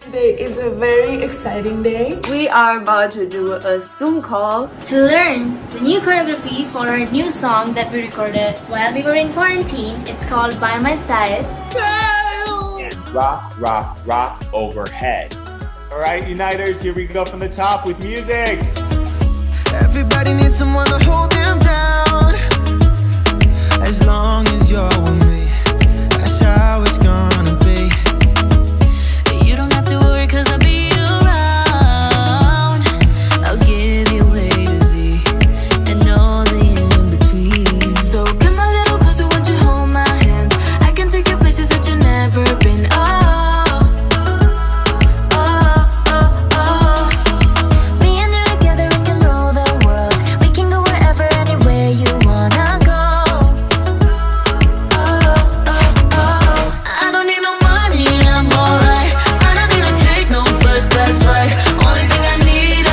Today is a very exciting day. We are about to do a Zoom call to learn the new choreography for our new song that we recorded while we were in quarantine. It's called By My Side. And rock, rock, rock overhead. All right, Uniters, here we go from the top with music. Everybody needs someone to hold them down. As long as you're with me, that's how it's gonna be. You don't have to worry, cause I'll be around. I'll give you A to Z and all the in-between. So come a little closer, won't you hold my hand? I can take you places that you've never been. Me and you together, we can rule the world. We can go wherever, anywhere you wanna go. I don't need no money, I'm alright. I don't need to take no first class ride. Only thing I need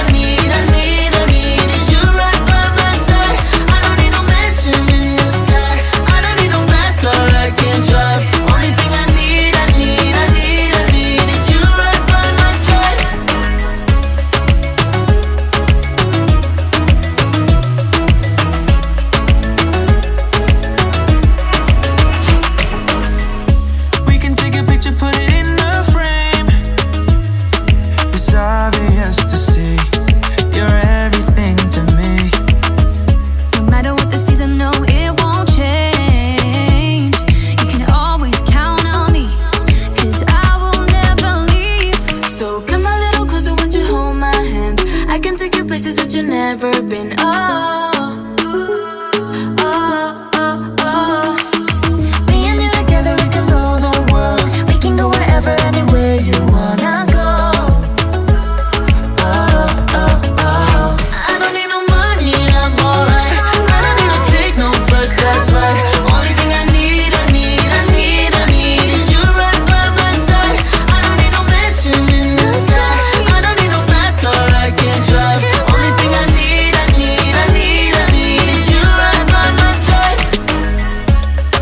is you right by my side. I don't need no mansion in the sky. I don't need no fast car I can't drive. Only thing I need is you right by my side. We can take a picture, put it in a frame. It's obvious to see you're everything to me. No matter what the season, no, it won't change. You can always count on me, cause I will never leave. So come a little closer, won't you hold my hand? I can take you places that you've never been. Me and you together, we can rule the world. We can go wherever, anywhere you wanna go. I don't need no money, I'm alright. I don't need to take no first class ride. Only thing I need is you right by my side. I don't need no mansion in the sky. I don't need no fast car I can't drive. Only thing I need is you right by my side.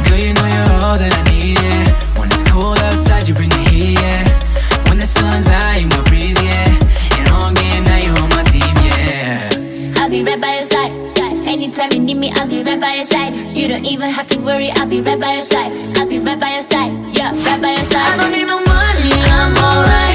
Girl, you know you're all that I need, yeah. When it's cold outside, you bring the heat, yeah. When the sun's high, you my breeze, yeah. And on game, now you on my team, yeah. I'll be right by your side. Anytime you need me, I'll be right by your side. You don't even have to worry, I'll be right by your side. I'll be right by your side, yeah, right by your side. I don't need no money, I'm alright.